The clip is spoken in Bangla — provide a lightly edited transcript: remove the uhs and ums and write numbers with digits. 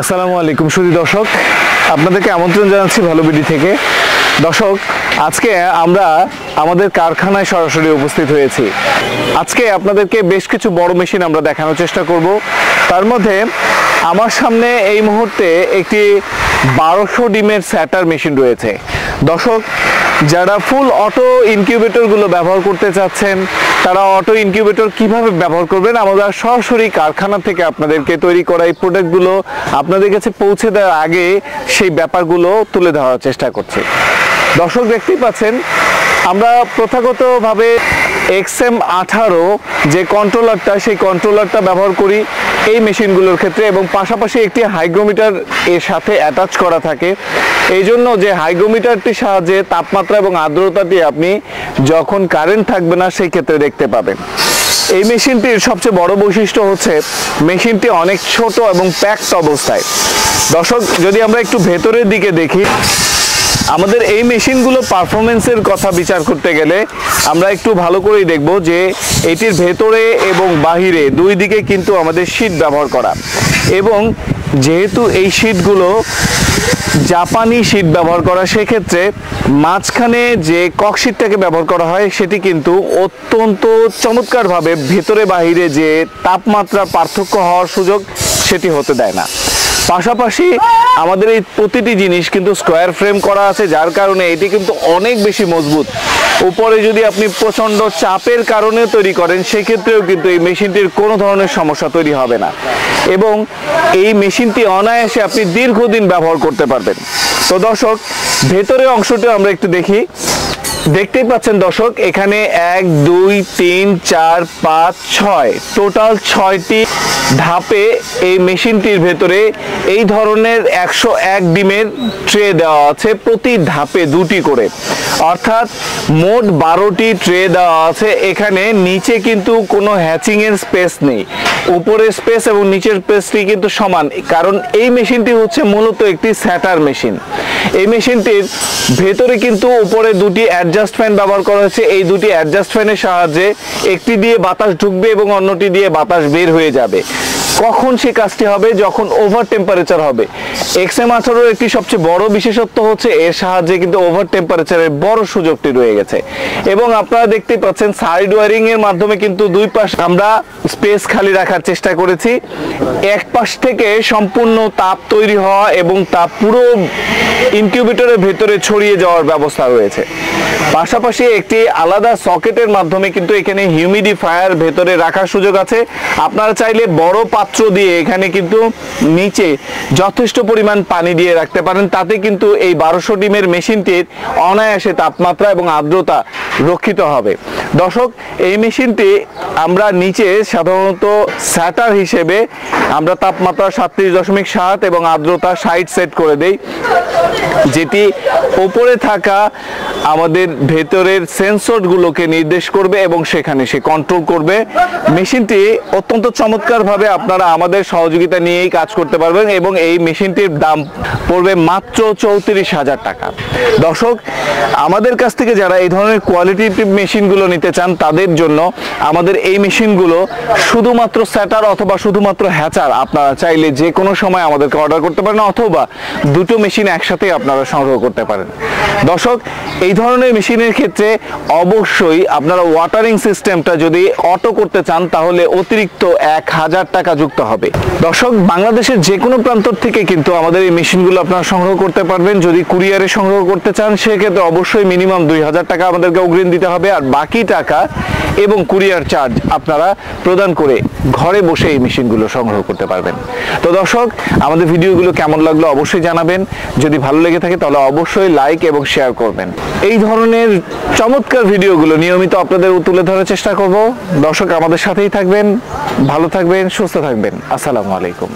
আসসালামু আলাইকুম সুধী দর্শক, আপনাদেরকে আমন্ত্রণ জানাচ্ছি ভালো বিডি থেকে। দর্শক, আজকে আমরা আমাদের কারখানায় সরাসরি উপস্থিত হয়েছি। আজকে আপনাদেরকে বেশ কিছু বড় মেশিন আমরা দেখানোর চেষ্টা করব। তার মধ্যে আমার সামনে এই মুহূর্তে একটি 1200 ডিমের স্যাটার মেশিন রয়েছে। দর্শক, যারা ফুল অটো ইনকিউবেটরগুলো ব্যবহার করতে চাচ্ছেন, তারা অটো ইনকিউবেটর কিভাবে ব্যবহার করবেন, আমরা সরাসরি কারখানা থেকে আপনাদেরকে তৈরি করা এই প্রোডাক্টগুলো আপনাদের কাছে পৌঁছে দেওয়ার আগে সেই ব্যাপারগুলো তুলে ধরার চেষ্টা করছি। দর্শক, দেখতেই পাচ্ছেন আমরা প্রথাগতভাবে XM18 যে কন্ট্রোলারটা, সেই কন্ট্রোলারটা ব্যবহার করি এই মেশিনগুলোর ক্ষেত্রে, এবং পাশাপাশি একটি হাইগ্রোমিটার এর সাথে অ্যাটাচ করা থাকে। এই জন্য যে হাইগ্রোমিটারটির সাহায্যে তাপমাত্রা এবং আর্দ্রতাটি আপনি যখন কারেন্ট থাকবে না সেই ক্ষেত্রে দেখতে পাবেন। এই মেশিনটির সবচেয়ে বড় বৈশিষ্ট্য হচ্ছে মেশিনটি অনেক ছোট এবং প্যাকড অবস্থায়। দর্শক, যদি আমরা একটু ভেতরের দিকে দেখি, আমাদের এই মেশিনগুলো পারফরমেন্সের কথা বিচার করতে গেলে আমরা একটু ভালো করেই দেখব যে এটির ভেতরে এবং বাহিরে দুই দিকে কিন্তু আমাদের শীট ব্যবহার করা, এবং যেহেতু এই শীটগুলো জাপানি শীট ব্যবহার করা, সেক্ষেত্রে মাঝখানে যে ককশিটটাকে ব্যবহার করা হয় সেটি কিন্তু অত্যন্ত চমৎকারভাবে ভেতরে বাহিরে যে তাপমাত্রার পার্থক্য হওয়ার সুযোগ সেটি হতে দেয় না। পাশাপাশি আমাদের এই প্রতিটি জিনিস কিন্তু স্কোয়ার ফ্রেম করা আছে, যার কারণে এটি কিন্তু অনেক বেশি মজবুত। উপরে যদি আপনি প্রচণ্ড চাপের কারণে তৈরি করেন, সেক্ষেত্রেও কিন্তু এই মেশিনটির কোনো ধরনের সমস্যা তৈরি হবে না, এবং এই মেশিনটি অনায়াসে আপনি দীর্ঘদিন ব্যবহার করতে পারবেন। তো দর্শক, ভেতরের অংশটি আমরা একটু দেখি। দেখতেই পাচ্ছেন দর্শক, এখানে 1 2 3 4 5 6 টোটাল 6টি ধাপে এই মেশিনটির ভেতরে এই ধরনের 101 ডিমের ট্রে দেওয়া আছে, প্রতি ধাপে 2টি করে, অর্থাৎ মোট 12টি ট্রে দেওয়া আছে। এখানে নিচে কিন্তু কোনো হ্যাচিং এর স্পেস নেই, উপরের স্পেস এবং নিচের স্পেসটি কিন্তু সমান, কারণ এই মেশিনটি হচ্ছে মূলত একটি স্যাটার মেশিন। এই মেশিনটির ভেতরে কিন্তু উপরে দুটি অ্যাডজাস্ট ফ্যান ব্যবহার করা হয়েছে। এই দুটি অ্যাডজাস্ট ফ্যানের সাহায্যে একটি দিয়ে বাতাস ঢুকবে এবং অন্যটি দিয়ে বাতাস বের হয়ে যাবে। কখন সে কাজটি হবে? যখন ওভার টেম্পারেচার হবে। XM18 একটি সবচেয়ে বড় বিশেষত্ব হচ্ছে এর সাহায্যে কিন্তু ওভার টেম্পারেচারের বড় সুযোগটি রয়ে গেছে, এবং আপনারা দেখতেই পাচ্ছেন সাইড ওয়ারিং এর মাধ্যমে কিন্তু দুই পাশ আমরা স্পেস খালি রাখার চেষ্টা করেছি। এক পাশ থেকে সম্পূর্ণ তাপ তৈরি হওয়া এবং তাপ পুরো ইনকিউবেটরের ভেতরে ছড়িয়ে যাওয়ার ব্যবস্থা রয়েছে। পাশাপাশি একটি আলাদা সকেটের মাধ্যমে কিন্তু এখানে হিউমিডিফায়ার ভেতরে রাখার সুযোগ আছে। আপনারা চাইলে বড় পাত্র দিয়ে এখানে কিন্তু নিচে যথেষ্ট পরিমাণ পানি দিয়ে রাখতে পারেন, তাতে কিন্তু এই 1200 ডিমের মেশিনটির অনায়াসে তাপমাত্রা এবং আর্দ্রতা রক্ষিত হবে। দর্শক, এই মেশিনটি আমরা নিচে সাধারণত স্যাটার হিসেবে আমরা তাপমাত্রা 37.7 এবং আর্দ্রতা 60 সেট করে দেই, যেটি উপরে থাকা আমাদের ভেতরের সেন্সরগুলোকে নির্দেশ করবে এবং সেখানে সে কন্ট্রোল করবে। মেশিনটি অত্যন্ত চমৎকারভাবে আপনারা আমাদের সহযোগিতা নিয়েই কাজ করতে পারবেন, এবং এই মেশিনটির দাম পড়বে মাত্র 34,000 টাকা। দর্শক, আমাদের কাছ থেকে যারা এই ধরনের কোয়ালিটিভ মেশিনগুলো নিতে চান, তাদের জন্য আমাদের এই মেশিনগুলো শুধুমাত্র স্যাটার অথবা শুধুমাত্র হ্যাচার আপনারা চাইলে যে কোনো সময় আমাদেরকে অর্ডার করতে পারেন, অথবা দুটো মেশিন একসাথে আপনারা সংগ্রহ করতে পারেন। দর্শক, এই ধরনের মেশিনের ক্ষেত্রে অবশ্যই আপনারা ওয়াটারিং সিস্টেমটা যদি অটো করতে চান, তাহলে অতিরিক্ত 1000 টাকা যুক্ত হবে। দর্শক, বাংলাদেশের যে কোনো প্রান্ত থেকে কিন্তু আমাদের এই মেশিনগুলো আপনারা সংগ্রহ করতে পারবেন। যদি কুরিয়ারে সংগ্রহ করতে চান, সেক্ষেত্রে অবশ্যই মিনিমাম 2000 টাকা আমাদেরকে অগ্রিম দিতে হবে, আর বাকি টাকা এবং কুরিয়ার চার্জ আপনারা প্রদান করে ঘরে বসে এই মেশিনগুলো সংগ্রহ করতে পারবেন। তো দর্শক, আমাদের ভিডিওগুলো কেমন লাগলো অবশ্যই জানাবেন। যদি ভালো লেগে থাকে তাহলে অবশ্যই লাইক এবং শেয়ার করবেন। এই ধরনের চমৎকার ভিডিওগুলো নিয়মিত আপনাদের তুলে ধরার চেষ্টা করব। দর্শক, আমাদের সাথেই থাকবেন, ভালো থাকবেন, সুস্থ থাকবেন। আসসালামু আলাইকুম।